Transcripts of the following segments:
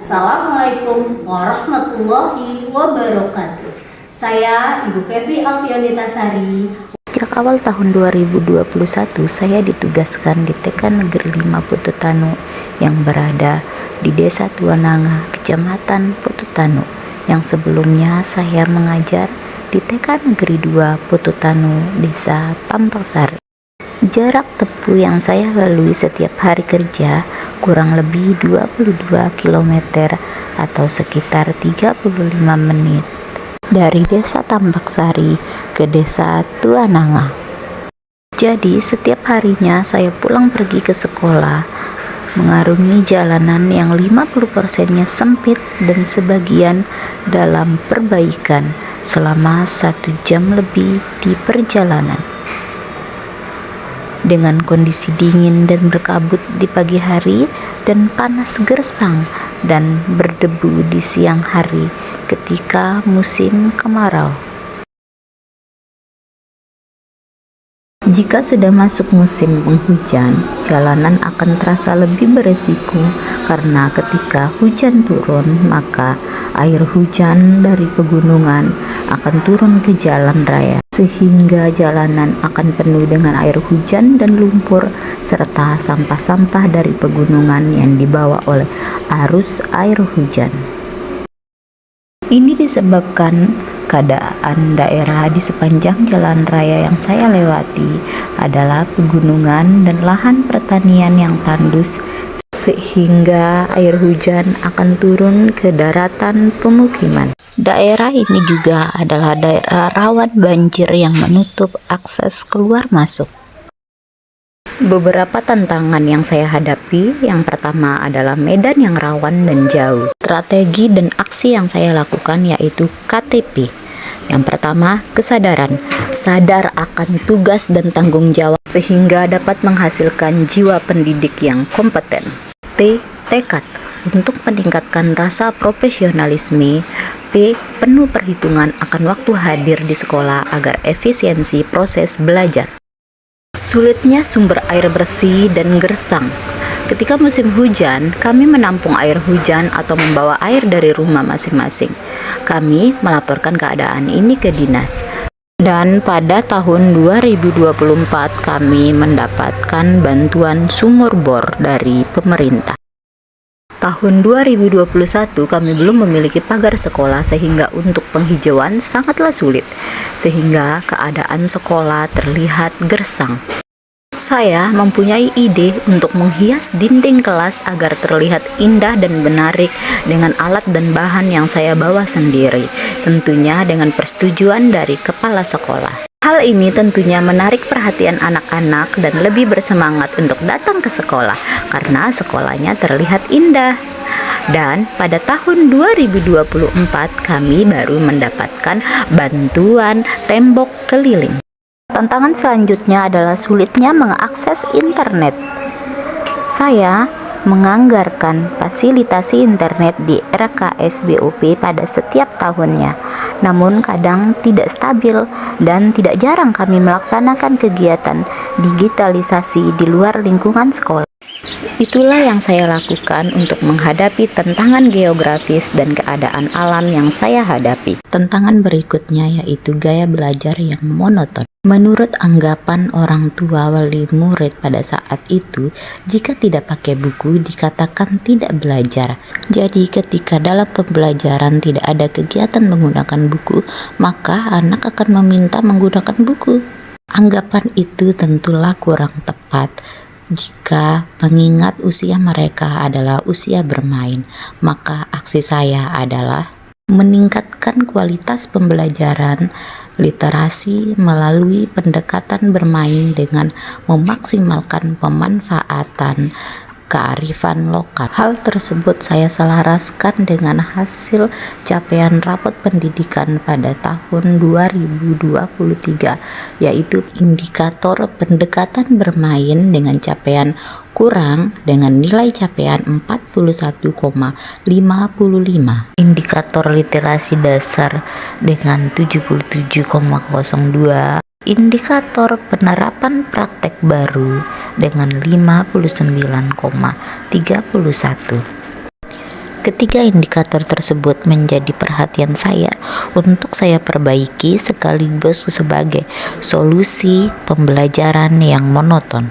Assalamualaikum warahmatullahi wabarakatuh. Saya Ibu Fevi Alfianitasari. Sejak awal tahun 2021, saya ditugaskan di TK Negeri 5 Pututanu yang berada di Desa Tuananga, Kecamatan Pututanu, yang sebelumnya saya mengajar di TK Negeri 2 Pututanu, Desa Tampaksari. Jarak tempuh yang saya lalui setiap hari kerja kurang lebih 22 km atau sekitar 35 menit dari Desa Tampaksari ke Desa Tuananga. Jadi setiap harinya saya pulang pergi ke sekolah mengarungi jalanan yang 50%-nya sempit dan sebagian dalam perbaikan selama 1 jam lebih di perjalanan. Dengan kondisi dingin dan berkabut di pagi hari dan panas gersang dan berdebu di siang hari ketika musim kemarau. Jika sudah masuk musim penghujan, jalanan akan terasa lebih beresiko karena ketika hujan turun, maka air hujan dari pegunungan akan turun ke jalan raya, sehingga jalanan akan penuh dengan air hujan dan lumpur serta sampah-sampah dari pegunungan yang dibawa oleh arus air hujan. Ini disebabkan keadaan daerah di sepanjang jalan raya yang saya lewati adalah pegunungan dan lahan pertanian yang tandus, sehingga air hujan akan turun ke daratan pemukiman. Daerah ini juga adalah daerah rawan banjir yang menutup akses keluar masuk. Beberapa tantangan yang saya hadapi, yang pertama adalah medan yang rawan dan jauh. Strategi dan aksi yang saya lakukan yaitu KTP. Yang pertama, kesadaran, sadar akan tugas dan tanggung jawab sehingga dapat menghasilkan jiwa pendidik yang kompeten. T, tekad, untuk meningkatkan rasa profesionalisme. P, penuh perhitungan akan waktu hadir di sekolah agar efisiensi proses belajar. Sulitnya sumber air bersih dan gersang. Ketika musim hujan, kami menampung air hujan atau membawa air dari rumah masing-masing. Kami melaporkan keadaan ini ke dinas. Dan pada tahun 2024 kami mendapatkan bantuan sumur bor dari pemerintah. Tahun 2021 kami belum memiliki pagar sekolah sehingga untuk penghijauan sangatlah sulit, sehingga keadaan sekolah terlihat gersang. Saya mempunyai ide untuk menghias dinding kelas agar terlihat indah dan menarik dengan alat dan bahan yang saya bawa sendiri, tentunya dengan persetujuan dari kepala sekolah. Hal ini tentunya menarik perhatian anak-anak dan lebih bersemangat untuk datang ke sekolah karena sekolahnya terlihat indah. Dan pada tahun 2024 kami baru mendapatkan bantuan tembok keliling. Tantangan selanjutnya adalah sulitnya mengakses internet. Saya menganggarkan fasilitasi internet di RKSBUP pada setiap tahunnya, namun kadang tidak stabil dan tidak jarang kami melaksanakan kegiatan digitalisasi di luar lingkungan sekolah. Itulah yang saya lakukan untuk menghadapi tantangan geografis dan keadaan alam yang saya hadapi. Tantangan berikutnya yaitu gaya belajar yang monoton. Menurut anggapan orang tua wali murid pada saat itu, jika tidak pakai buku dikatakan tidak belajar. Jadi ketika dalam pembelajaran tidak ada kegiatan menggunakan buku, maka anak akan meminta menggunakan buku. Anggapan itu tentulah kurang tepat. Jika mengingat usia mereka adalah usia bermain, maka aksi saya adalah meningkatkan kualitas pembelajaran literasi melalui pendekatan bermain dengan memaksimalkan pemanfaatan kearifan lokal. Hal tersebut saya selaraskan dengan hasil capaian rapot pendidikan pada tahun 2023, yaitu indikator pendekatan bermain dengan capaian kurang dengan nilai capaian 41,55, indikator literasi dasar dengan 77,02, indikator penerapan praktek baru dengan 59,31. Ketiga indikator tersebut menjadi perhatian saya untuk saya perbaiki sekaligus sebagai solusi pembelajaran yang monoton.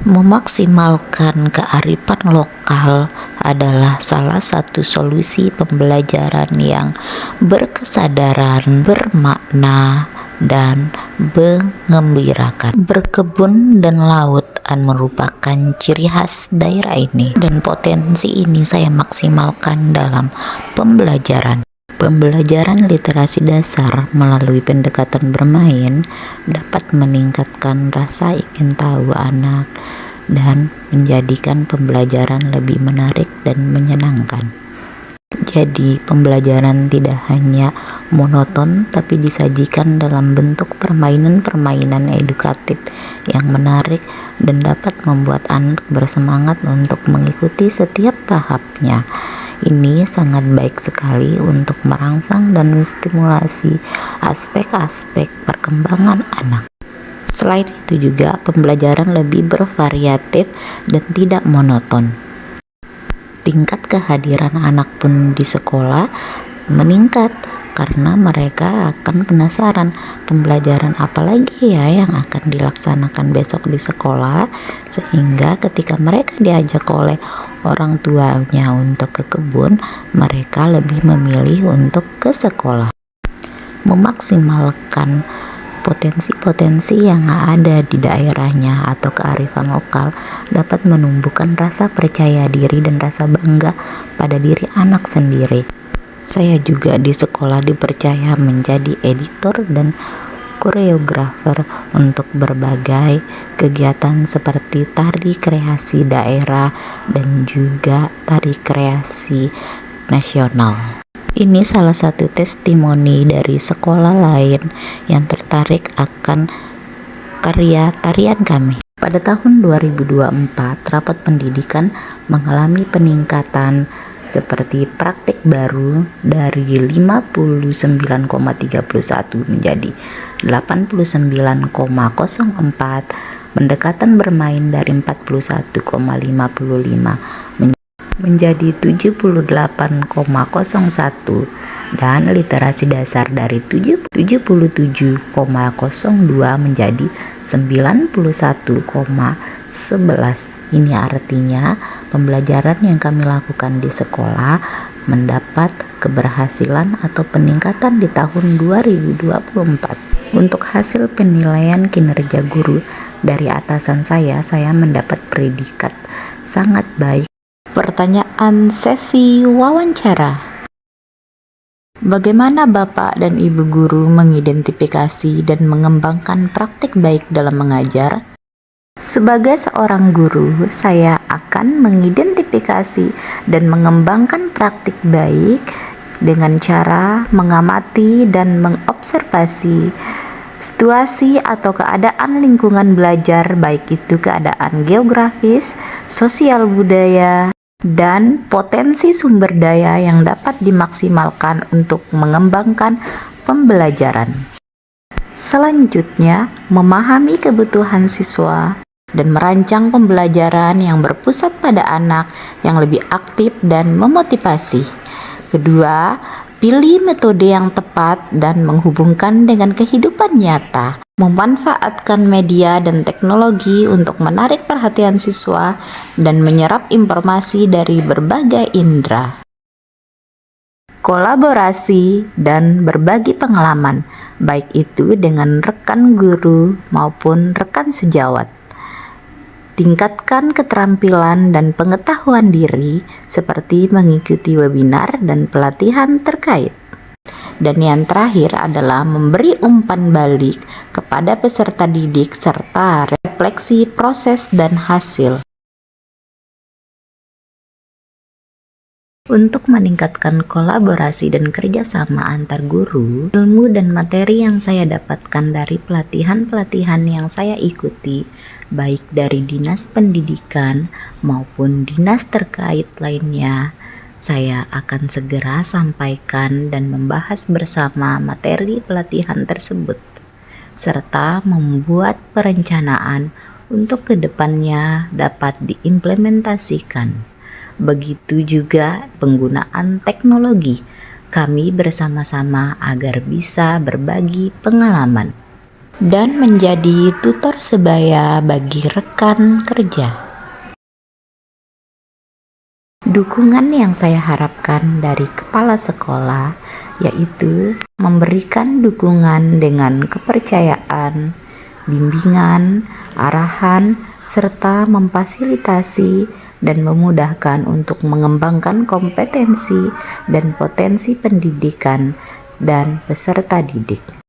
Memaksimalkan kearifan lokal adalah salah satu solusi pembelajaran yang berkesadaran, bermakna, dan mengembirakan. Berkebun dan lautan merupakan ciri khas daerah ini, dan potensi ini saya maksimalkan dalam pembelajaran. Pembelajaran literasi dasar melalui pendekatan bermain dapat meningkatkan rasa ingin tahu anak dan menjadikan pembelajaran lebih menarik dan menyenangkan. Jadi, pembelajaran tidak hanya monoton, tapi disajikan dalam bentuk permainan-permainan edukatif yang menarik dan dapat membuat anak bersemangat untuk mengikuti setiap tahapnya. Ini sangat baik sekali untuk merangsang dan menstimulasi aspek-aspek perkembangan anak. Selain itu juga, pembelajaran lebih bervariatif dan tidak monoton. Tingkat kehadiran anak pun di sekolah meningkat karena mereka akan penasaran pembelajaran apa lagi ya yang akan dilaksanakan besok di sekolah, sehingga ketika mereka diajak oleh orang tuanya untuk ke kebun, mereka lebih memilih untuk ke sekolah. Memaksimalkan potensi-potensi yang ada di daerahnya atau kearifan lokal dapat menumbuhkan rasa percaya diri dan rasa bangga pada diri anak sendiri. Saya juga di sekolah dipercaya menjadi editor dan koreografer untuk berbagai kegiatan seperti tari kreasi daerah dan juga tari kreasi nasional. Ini salah satu testimoni dari sekolah lain yang tertarik akan karya tarian kami. Pada tahun 2024, rapat pendidikan mengalami peningkatan seperti praktik baru dari 59,31 menjadi 89,04, pendekatan bermain dari 41,55 menjadi 78,01, dan literasi dasar dari 77,02 menjadi 91,11. Ini artinya pembelajaran yang kami lakukan di sekolah mendapat keberhasilan atau peningkatan di tahun 2024. Untuk hasil penilaian kinerja guru dari atasan saya mendapat predikat sangat baik. Pertanyaan sesi wawancara. Bagaimana Bapak dan Ibu guru mengidentifikasi dan mengembangkan praktik baik dalam mengajar? Sebagai seorang guru, saya akan mengidentifikasi dan mengembangkan praktik baik dengan cara mengamati dan mengobservasi situasi atau keadaan lingkungan belajar, baik itu keadaan geografis, sosial budaya, dan potensi sumber daya yang dapat dimaksimalkan untuk mengembangkan pembelajaran. Selanjutnya, memahami kebutuhan siswa dan merancang pembelajaran yang berpusat pada anak yang lebih aktif dan memotivasi. Kedua, pilih metode yang tepat dan menghubungkan dengan kehidupan nyata. Memanfaatkan media dan teknologi untuk menarik perhatian siswa dan menyerap informasi dari berbagai indera. Kolaborasi dan berbagi pengalaman, baik itu dengan rekan guru maupun rekan sejawat. Tingkatkan keterampilan dan pengetahuan diri seperti mengikuti webinar dan pelatihan terkait. Dan yang terakhir adalah memberi umpan balik kepada peserta didik serta refleksi proses dan hasil. Untuk meningkatkan kolaborasi dan kerjasama antar guru, ilmu dan materi yang saya dapatkan dari pelatihan-pelatihan yang saya ikuti, baik dari dinas pendidikan maupun dinas terkait lainnya, saya akan segera sampaikan dan membahas bersama materi pelatihan tersebut, serta membuat perencanaan untuk kedepannya dapat diimplementasikan. Begitu juga penggunaan teknologi. Kami bersama-sama agar bisa berbagi pengalaman dan menjadi tutor sebaya bagi rekan kerja. Dukungan yang saya harapkan dari kepala sekolah yaitu memberikan dukungan dengan kepercayaan, bimbingan, arahan, serta memfasilitasi dan memudahkan untuk mengembangkan kompetensi dan potensi pendidikan dan peserta didik.